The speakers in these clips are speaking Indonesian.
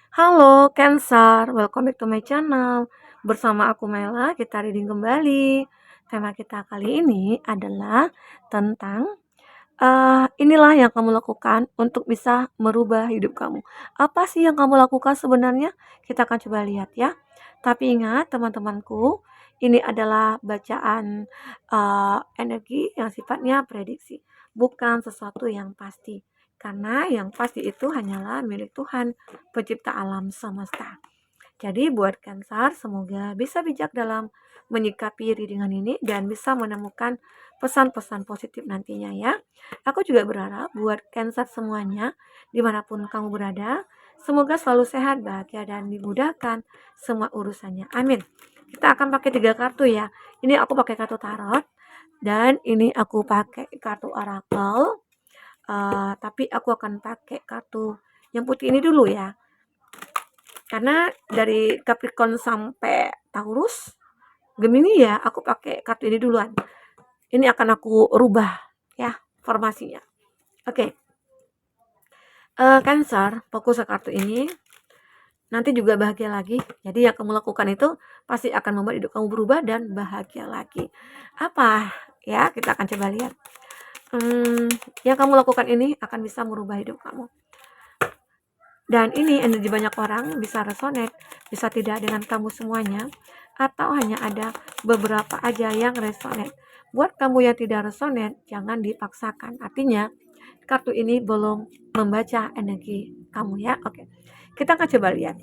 Halo Cancer, welcome back to my channel. Bersama aku Mela, kita reading kembali. Tema kita kali ini adalah tentang inilah yang kamu lakukan untuk bisa merubah hidup kamu. Apa sih yang kamu lakukan sebenarnya? Kita akan coba lihat ya. Tapi ingat teman-temanku, ini adalah bacaan energi yang sifatnya prediksi, bukan sesuatu yang pasti. Karena yang pasti itu hanyalah milik Tuhan, pencipta alam semesta. Jadi buat Cancer, semoga bisa bijak dalam menyikapi readingan ini dan bisa menemukan pesan-pesan positif nantinya ya. Aku juga berharap buat Cancer semuanya, dimanapun kamu berada, semoga selalu sehat, bahagia, dan dimudahkan semua urusannya. Amin. Kita akan pakai 3 kartu ya. Ini aku pakai kartu tarot, dan ini aku pakai kartu oracle. Tapi aku akan pakai kartu yang putih ini dulu ya. Karena dari Capricorn sampai Taurus, Gemini ya, aku pakai kartu ini duluan. Ini akan aku rubah ya formasinya. Oke. Cancer, fokus ke kartu ini. Nanti juga bahagia lagi. Jadi yang kamu lakukan itu pasti akan membuat hidup kamu berubah dan bahagia lagi. Apa ya? Kita akan coba lihat. Yang kamu lakukan ini akan bisa merubah hidup kamu. Dan ini energi banyak orang bisa resonate, bisa tidak dengan kamu semuanya, atau hanya ada beberapa aja yang resonate. Buat kamu yang tidak resonate, jangan dipaksakan. Artinya, kartu ini belum membaca energi kamu ya. Oke, kita akan coba lihat.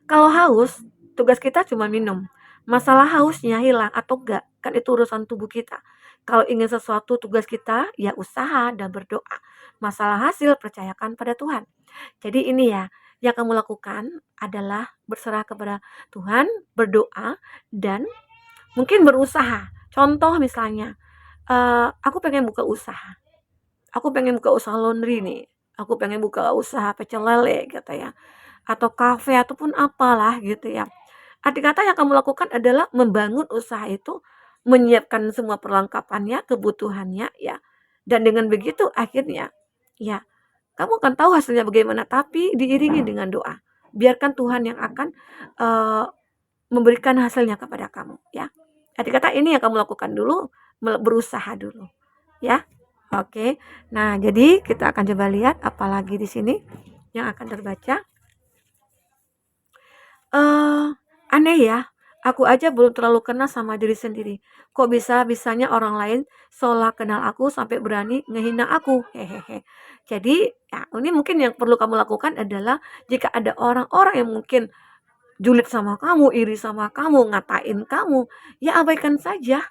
Kalau haus, tugas kita cuma minum. Masalah hausnya hilang atau enggak, kan itu urusan tubuh kita. Kalau ingin sesuatu, tugas kita ya usaha dan berdoa. Masalah hasil percayakan pada Tuhan. Jadi ini ya, yang kamu lakukan adalah berserah kepada Tuhan, berdoa, dan mungkin berusaha. Contoh misalnya, aku pengen buka usaha. Aku pengen buka usaha laundry nih. Aku pengen buka usaha pecel lele gitu ya. Atau kafe ataupun apalah gitu ya. Arti kata yang kamu lakukan adalah membangun usaha itu, menyiapkan semua perlengkapannya, kebutuhannya ya. Dan dengan begitu akhirnya ya kamu akan tahu hasilnya bagaimana, tapi diiringi dengan doa. Biarkan Tuhan yang akan uh, memberikan hasilnya kepada kamu ya. Arti kata ini yang kamu lakukan dulu, berusaha dulu ya. Oke. Nah, jadi kita akan coba lihat apalagi di sini yang akan terbaca. Aneh ya, aku aja belum terlalu kenal sama diri sendiri. Kok bisa-bisanya orang lain seolah kenal aku sampai berani ngehina aku, hehehe. Jadi, ya ini mungkin yang perlu kamu lakukan adalah jika ada orang-orang yang mungkin julid sama kamu, iri sama kamu, ngatain kamu, ya abaikan saja.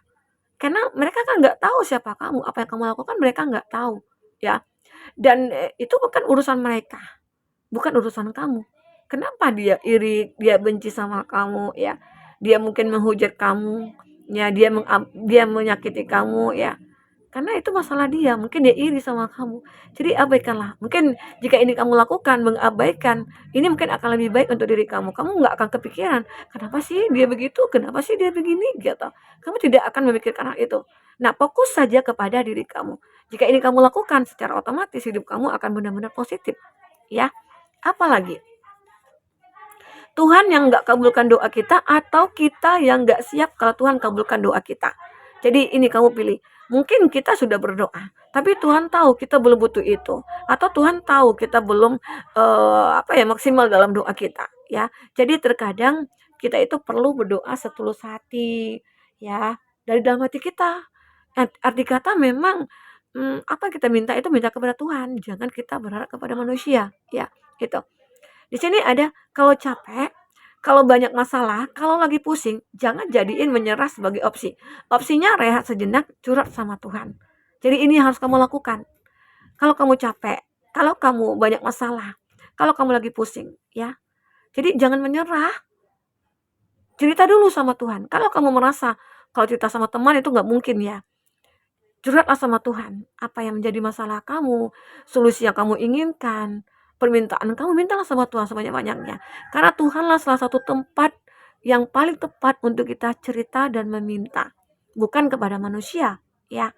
Karena mereka kan nggak tahu siapa kamu, apa yang kamu lakukan mereka nggak tahu, ya. Dan itu bukan urusan mereka, bukan urusan kamu. Kenapa dia iri, dia benci sama kamu ya? Dia mungkin menghujat kamu, ya dia menyakiti kamu ya. Karena itu masalah dia, mungkin dia iri sama kamu. Jadi abaikanlah. Mungkin jika ini kamu lakukan, mengabaikan, ini mungkin akan lebih baik untuk diri kamu. Kamu nggak akan kepikiran, kenapa sih dia begitu, kenapa sih dia begini, gitu. Kamu tidak akan memikirkan hal itu. Nah, fokus saja kepada diri kamu. Jika ini kamu lakukan, secara otomatis hidup kamu akan benar-benar positif. Ya, apalagi Tuhan yang nggak kabulkan doa kita atau kita yang nggak siap kalau Tuhan kabulkan doa kita. Jadi ini kamu pilih. Mungkin kita sudah berdoa, tapi Tuhan tahu kita belum butuh itu, atau Tuhan tahu kita belum maksimal dalam doa kita, ya. Jadi terkadang kita itu perlu berdoa setulus hati, ya, dari dalam hati kita. Arti kata memang apa yang kita minta itu minta kepada Tuhan, jangan kita berharap kepada manusia, ya. Itu. Di sini ada kalau capek, kalau banyak masalah, kalau lagi pusing, jangan jadiin menyerah sebagai opsi. Opsinya rehat sejenak, curhat sama Tuhan. Jadi ini yang harus kamu lakukan. Kalau kamu capek, kalau kamu banyak masalah, kalau kamu lagi pusing, ya. Jadi jangan menyerah. Cerita dulu sama Tuhan. Kalau kamu merasa kalau cerita sama teman itu nggak mungkin ya. Curhatlah sama Tuhan. Apa yang menjadi masalah kamu, solusi yang kamu inginkan, permintaan kamu, mintalah sama Tuhan sebanyak-banyaknya. Karena Tuhanlah salah satu tempat yang paling tepat untuk kita cerita dan meminta. Bukan kepada manusia, ya.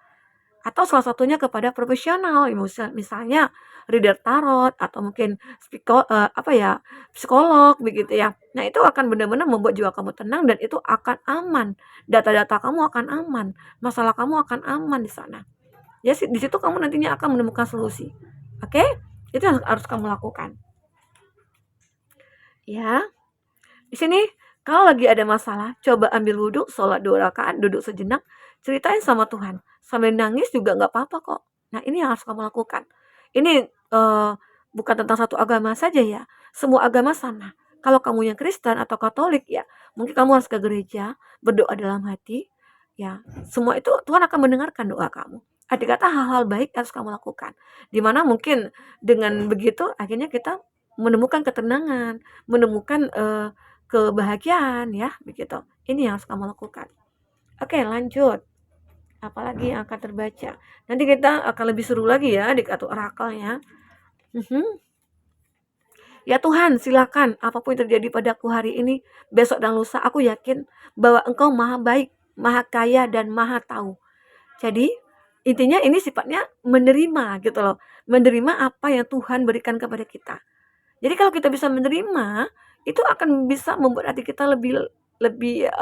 atau salah satunya kepada profesional, misalnya reader tarot atau mungkin psikolog begitu ya. Nah, itu akan benar-benar membuat jiwa kamu tenang dan itu akan aman. Data-data kamu akan aman, masalah kamu akan aman di sana. Ya, di situ kamu nantinya akan menemukan solusi. Oke? Itu yang harus kamu lakukan. Ya. Di sini kalau lagi ada masalah, coba ambil wudhu, sholat 2 rakaat, duduk sejenak, ceritain sama Tuhan. Sambil nangis juga nggak apa-apa kok. Nah, ini yang harus kamu lakukan. Ini bukan tentang satu agama saja ya. Semua agama sama. Kalau kamu yang Kristen atau Katolik ya, mungkin kamu harus ke gereja, berdoa dalam hati. Ya, semua itu Tuhan akan mendengarkan doa kamu. Arti kata hal-hal baik harus kamu lakukan. Dimana mungkin dengan begitu akhirnya kita menemukan ketenangan, menemukan kebahagiaan ya, begitu. Ini yang harus kamu lakukan. Oke, lanjut. Apalagi yang akan terbaca. Nanti kita akan lebih seru lagi ya di kartu orakelnya. Ya Tuhan, silakan apapun yang terjadi padaku hari ini, besok dan lusa, aku yakin bahwa Engkau maha baik, maha kaya, dan maha tahu. Jadi, intinya ini sifatnya menerima gitu loh. Menerima apa yang Tuhan berikan kepada kita. Jadi kalau kita bisa menerima, itu akan bisa membuat hati kita lebih lebih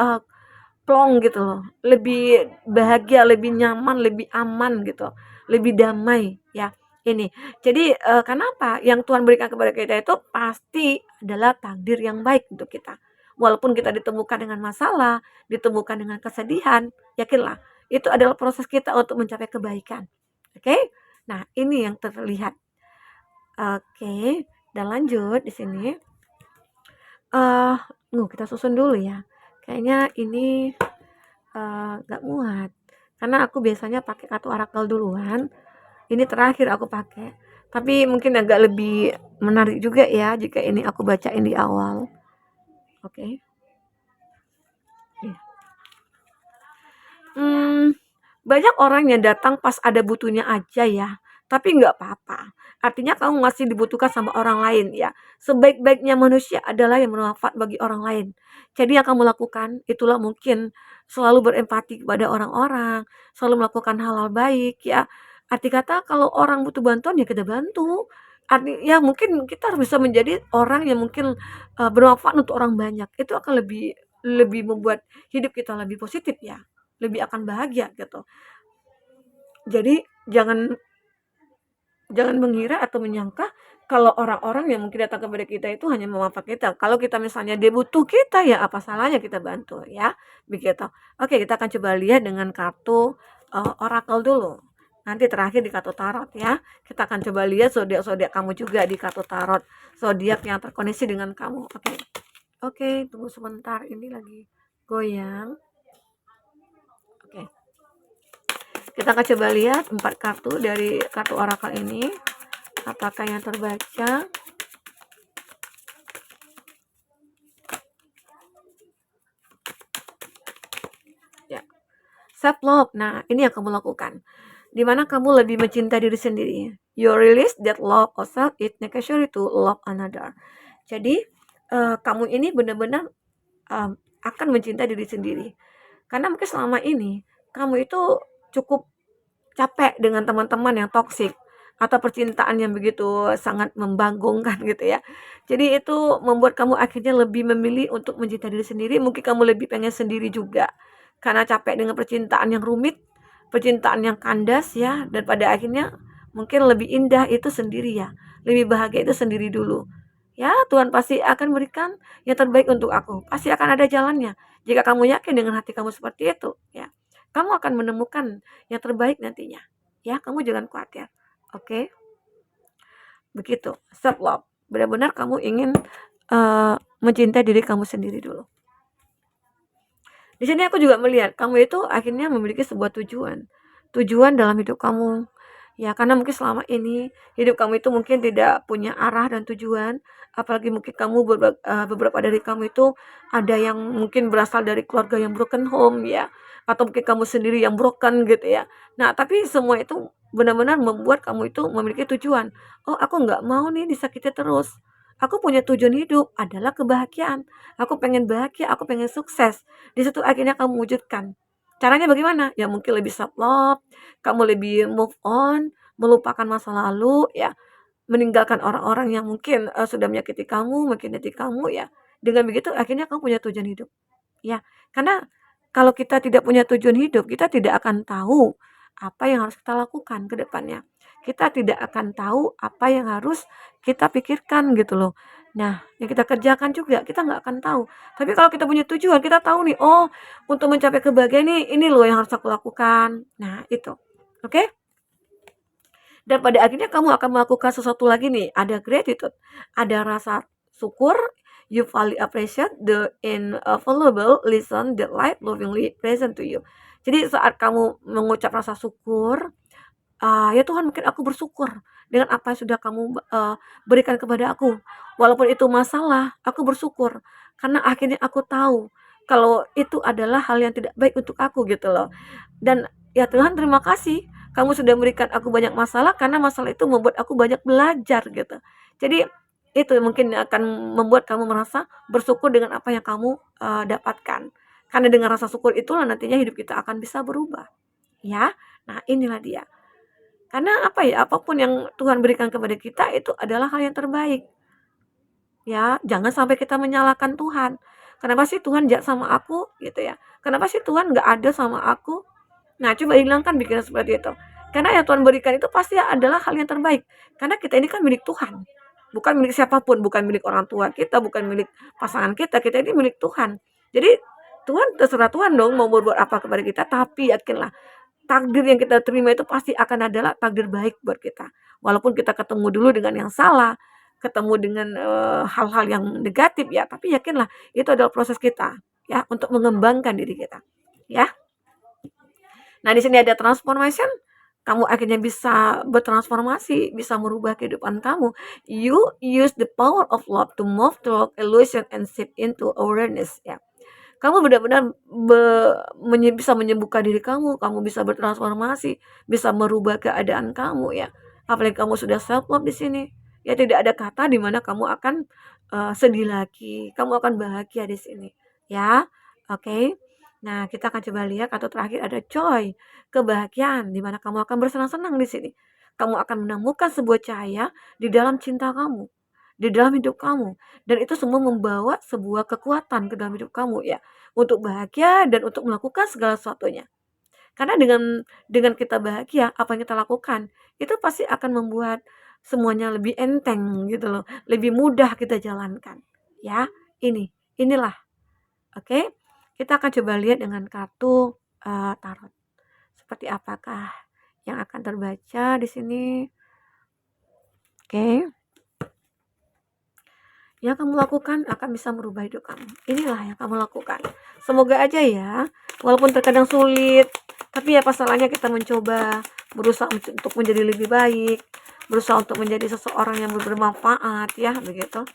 plong gitu loh, lebih bahagia, lebih nyaman, lebih aman gitu, lebih damai ya. Ini. Jadi kenapa yang Tuhan berikan kepada kita itu pasti adalah takdir yang baik untuk kita. Walaupun kita ditemukan dengan masalah, ditemukan dengan kesedihan, yakinlah itu adalah proses kita untuk mencapai kebaikan. Oke? Nah, ini yang terlihat. Oke, dan lanjut di sini. Kita susun dulu ya. Kayaknya ini nggak muat. Karena aku biasanya pakai kartu orakel duluan. Ini terakhir aku pakai. Tapi mungkin agak lebih menarik juga ya jika ini aku bacain di awal. Oke. Banyak orang yang datang pas ada butuhnya aja ya. Tapi nggak apa-apa. Artinya kamu masih dibutuhkan sama orang lain ya. Sebaik-baiknya manusia adalah yang bermanfaat bagi orang lain. Jadi yang kamu lakukan itulah mungkin selalu berempati kepada orang-orang, selalu melakukan hal-hal baik ya. Arti kata kalau orang butuh bantuan ya kita bantu. Ya mungkin kita harus bisa menjadi orang yang mungkin bermanfaat untuk orang banyak. Itu akan lebih lebih membuat hidup kita lebih positif ya. Lebih akan bahagia gitu. Jadi jangan mengira atau menyangka kalau orang-orang yang mungkin datang kepada kita itu hanya memanfaat kita. Kalau kita misalnya dia butuh kita, ya apa salahnya kita bantu ya, begitu. Oke, kita akan coba lihat dengan kartu orakel dulu. Nanti terakhir di kartu tarot ya. Kita akan coba lihat zodiak-zodiak kamu juga di kartu tarot. Zodiak yang terkoneksi dengan kamu. Oke, tunggu sebentar, ini lagi goyang. Oke. Kita akan coba lihat 4 kartu dari kartu orakel ini. Apakah yang terbaca? Ya. Self love. Nah, ini yang kamu lakukan. Dimana kamu lebih mencintai diri sendiri. You release that love of self, it necessary to love another. Jadi, kamu ini benar-benar akan mencintai diri sendiri. Karena mungkin selama ini kamu itu cukup capek dengan teman-teman yang toksik atau percintaan yang begitu sangat membanggongkan gitu ya. Jadi itu membuat kamu akhirnya lebih memilih untuk mencintai diri sendiri. Mungkin kamu lebih pengen sendiri juga karena capek dengan percintaan yang rumit, percintaan yang kandas ya, dan pada akhirnya mungkin lebih indah itu sendiri ya. Lebih bahagia itu sendiri dulu. Ya, Tuhan pasti akan berikan yang terbaik untuk aku. Pasti akan ada jalannya. Jika kamu yakin dengan hati kamu seperti itu, ya, kamu akan menemukan yang terbaik nantinya. Ya, kamu jangan khawatir. Oke? Begitu. Self love. Benar-benar kamu ingin mencintai diri kamu sendiri dulu. Di sini aku juga melihat kamu itu akhirnya memiliki sebuah tujuan. Tujuan dalam hidup kamu. Ya, karena mungkin selama ini hidup kamu itu mungkin tidak punya arah dan tujuan. Apalagi mungkin kamu beberapa dari kamu itu ada yang mungkin berasal dari keluarga yang broken home ya. Atau mungkin kamu sendiri yang broken gitu ya. Nah, tapi semua itu benar-benar membuat kamu itu memiliki tujuan. Oh, aku nggak mau nih disakiti terus. Aku punya tujuan hidup adalah kebahagiaan. Aku pengen bahagia, aku pengen sukses. Di situ akhirnya kamu wujudkan. Caranya bagaimana? Ya mungkin lebih self love, kamu lebih move on, melupakan masa lalu ya, meninggalkan orang-orang yang mungkin, sudah menyakiti kamu ya. Dengan begitu akhirnya kamu punya tujuan hidup, ya. Karena kalau kita tidak punya tujuan hidup, kita tidak akan tahu apa yang harus kita lakukan ke depannya. Kita tidak akan tahu apa yang harus kita pikirkan gitu loh. Nah, yang kita kerjakan juga kita nggak akan tahu. Tapi kalau kita punya tujuan, kita tahu nih, oh untuk mencapai kebahagiaan ini loh yang harus aku lakukan. Nah itu, oke? Dan pada akhirnya kamu akan melakukan sesuatu lagi nih, ada gratitude, ada rasa syukur, you fully appreciate the invaluable lesson that life lovingly present to you. Jadi saat kamu mengucap rasa syukur, ya Tuhan mungkin aku bersyukur dengan apa yang sudah kamu berikan kepada aku. Walaupun itu masalah, aku bersyukur karena akhirnya aku tahu kalau itu adalah hal yang tidak baik untuk aku gitu loh. Dan ya Tuhan terima kasih kamu sudah memberikan aku banyak masalah karena masalah itu membuat aku banyak belajar gitu. Jadi itu mungkin akan membuat kamu merasa bersyukur dengan apa yang kamu dapatkan. Karena dengan rasa syukur itulah nantinya hidup kita akan bisa berubah. Ya, nah inilah dia. Karena apa ya, apapun yang Tuhan berikan kepada kita itu adalah hal yang terbaik. Ya, jangan sampai kita menyalahkan Tuhan. Kenapa sih Tuhan jahat sama aku gitu ya? Kenapa sih Tuhan nggak ada sama aku? Nah, coba hilangkan pikiran seperti itu. Karena yang Tuhan berikan itu pasti adalah hal yang terbaik. Karena kita ini kan milik Tuhan. Bukan milik siapapun, bukan milik orang tua kita, bukan milik pasangan kita ini milik Tuhan. Jadi Tuhan terserah Tuhan dong mau berbuat apa kepada kita, tapi yakinlah takdir yang kita terima itu pasti akan adalah takdir baik buat kita. Walaupun kita ketemu dulu dengan yang salah, ketemu dengan hal-hal yang negatif ya, tapi yakinlah itu adalah proses kita ya untuk mengembangkan diri kita. Ya. Nah, di sini ada transformation. Kamu akhirnya bisa bertransformasi, bisa merubah kehidupan kamu. You use the power of love to move through illusion and shift into awareness ya. Kamu benar-benar bisa menyembuhkan diri kamu bisa bertransformasi, bisa merubah keadaan kamu ya. Apalagi kamu sudah self love di sini. Ya tidak ada kata di mana kamu akan sedih lagi, kamu akan bahagia di sini. Ya. Oke. Nah, kita akan coba lihat atau terakhir ada joy, kebahagiaan di mana kamu akan bersenang-senang di sini. Kamu akan menemukan sebuah cahaya di dalam cinta kamu, di dalam hidup kamu, dan itu semua membawa sebuah kekuatan ke dalam hidup kamu ya, untuk bahagia dan untuk melakukan segala sesuatunya. Karena dengan kita bahagia, apa yang kita lakukan, itu pasti akan membuat semuanya lebih enteng gitu loh, lebih mudah kita jalankan. Ya, inilah. Oke. Kita akan coba lihat dengan kartu tarot. Seperti apakah yang akan terbaca di sini? Oke. Yang kamu lakukan akan bisa merubah hidup kamu. Inilah yang kamu lakukan. Semoga aja ya, walaupun terkadang sulit, tapi apa salahnya kita mencoba, berusaha untuk menjadi lebih baik, berusaha untuk menjadi seseorang yang bermanfaat ya, begitu.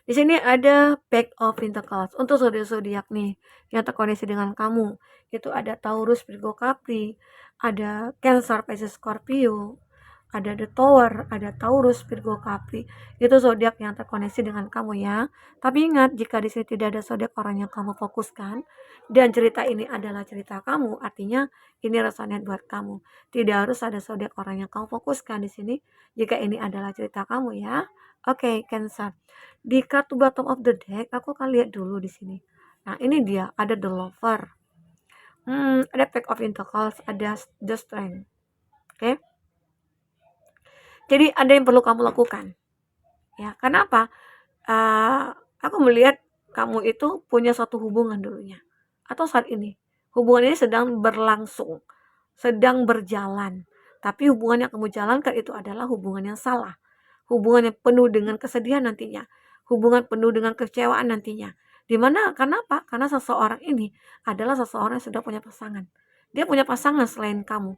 Di sini ada Page of Pentacles untuk zodiak nih yang terkoneksi dengan kamu. Itu ada Taurus, Virgo, Capri, ada Cancer, Pisces, Scorpio, ada The Tower, ada Taurus, Virgo, Capri. Itu zodiak yang terkoneksi dengan kamu ya. Tapi ingat, jika di sini tidak ada zodiak orang yang kamu fokuskan dan cerita ini adalah cerita kamu, artinya ini resonate buat kamu. Tidak harus ada zodiak orang yang kamu fokuskan di sini jika ini adalah cerita kamu ya. Oke, Cancer. Di kartu bottom of the deck, aku akan lihat dulu di sini. Nah, ini dia, ada The Lover. Ada Pack of Pentacles, ada The Strength. Oke. Jadi ada yang perlu kamu lakukan. Ya, karena apa? Aku melihat kamu itu punya suatu hubungan dulunya. Atau saat ini. Hubungan ini sedang berlangsung, sedang berjalan. Tapi hubungan yang kamu jalankan itu adalah hubungan yang salah. Hubungan yang penuh dengan kesedihan nantinya. Hubungan penuh dengan kecewaan nantinya. Dimana, karena apa? Karena seseorang ini adalah seseorang yang sudah punya pasangan. Dia punya pasangan selain kamu.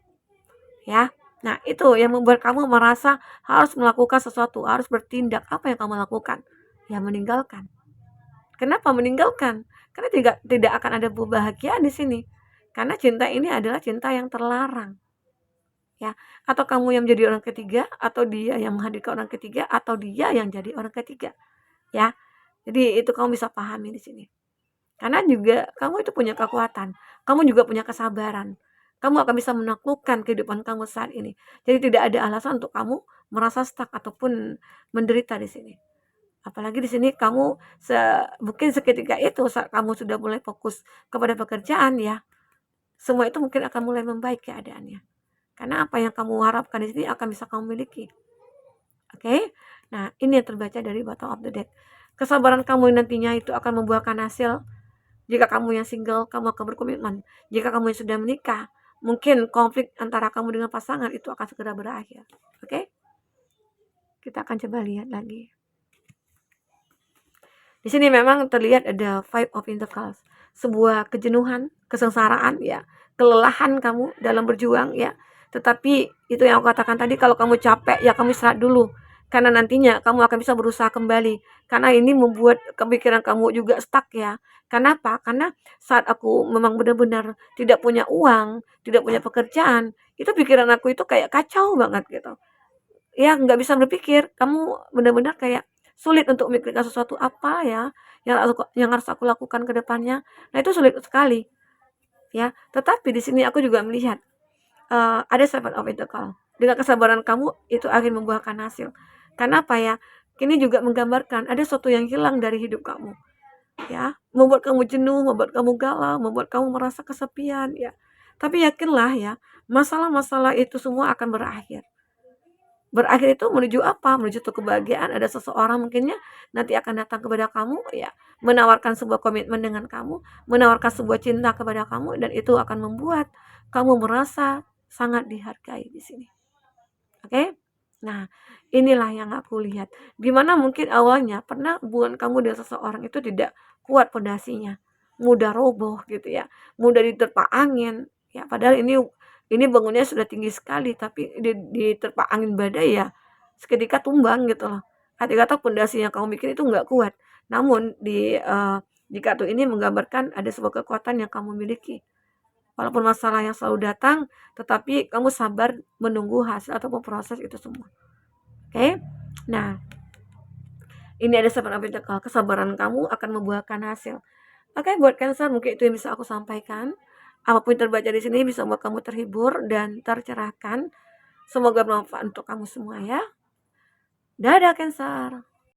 Ya. Nah, itu yang membuat kamu merasa harus melakukan sesuatu, harus bertindak. Apa yang kamu lakukan? Ya, meninggalkan. Kenapa meninggalkan? Karena tidak akan ada kebahagiaan di sini. Karena cinta ini adalah cinta yang terlarang. Ya, atau kamu yang menjadi orang ketiga, atau dia yang menghadirkan orang ketiga, atau dia yang jadi orang ketiga. Ya. Jadi itu kamu bisa pahami di sini. Karena juga kamu itu punya kekuatan, kamu juga punya kesabaran. Kamu akan bisa menaklukkan kehidupan kamu saat ini. Jadi tidak ada alasan untuk kamu merasa stuck ataupun menderita di sini. Apalagi di sini kamu mungkin seketika itu saat kamu sudah mulai fokus kepada pekerjaan ya, semua itu mungkin akan mulai membaik keadaannya. Karena apa yang kamu harapkan di sini akan bisa kamu miliki. Oke? Nah, ini yang terbaca dari bottom of the deck. Kesabaran kamu nantinya itu akan membuahkan hasil. Jika kamu yang single, kamu akan berkomitmen. Jika kamu yang sudah menikah, mungkin konflik antara kamu dengan pasangan itu akan segera berakhir. Oke? Kita akan coba lihat lagi. Di sini memang terlihat ada Five of Pentacles, sebuah kejenuhan, kesengsaraan ya, kelelahan kamu dalam berjuang ya. Tetapi itu yang aku katakan tadi, kalau kamu capek ya kamu istirahat dulu. Karena nantinya kamu akan bisa berusaha kembali. Karena ini membuat kepikiran kamu juga stuck ya. Kenapa? Karena saat aku memang benar-benar tidak punya uang, tidak punya pekerjaan, itu pikiran aku itu kayak kacau banget gitu. Ya nggak bisa berpikir, kamu benar-benar kayak sulit untuk memikirkan sesuatu apa ya yang harus aku lakukan ke depannya. Nah, itu sulit sekali ya. Tetapi di sini aku juga melihat ada Seven of Pentacles. Dengan kesabaran kamu itu akan membuahkan hasil. Karena apa ya? Ini juga menggambarkan ada sesuatu yang hilang dari hidup kamu. Ya, membuat kamu jenuh, membuat kamu galau, membuat kamu merasa kesepian ya. Tapi yakinlah ya, masalah-masalah itu semua akan berakhir. Berakhir itu menuju apa? Menuju ke kebahagiaan. Ada seseorang mungkinnya nanti akan datang kepada kamu ya, menawarkan sebuah komitmen dengan kamu, menawarkan sebuah cinta kepada kamu, dan itu akan membuat kamu merasa sangat dihargai di sini. Oke? Nah, inilah yang aku lihat. Dimana mungkin awalnya pernah hubungan kamu dengan seseorang itu tidak kuat pondasinya, mudah roboh gitu ya, mudah diterpa angin. Ya, padahal ini bangunnya sudah tinggi sekali, tapi diterpa angin badai ya, seketika tumbang gitu loh. Hati kata pondasi yang kamu bikin itu nggak kuat. Namun di kartu ini menggambarkan ada sebuah kekuatan yang kamu miliki. Walaupun masalah yang selalu datang, tetapi kamu sabar menunggu hasil ataupun proses itu semua. Oke? Nah, ini ada Seven of Pentacles. Kesabaran kamu akan membuahkan hasil. Oke, buat Cancer mungkin itu yang bisa aku sampaikan. Apapun yang terbaca di sini bisa membuat kamu terhibur dan tercerahkan. Semoga bermanfaat untuk kamu semua ya. Dadah Cancer.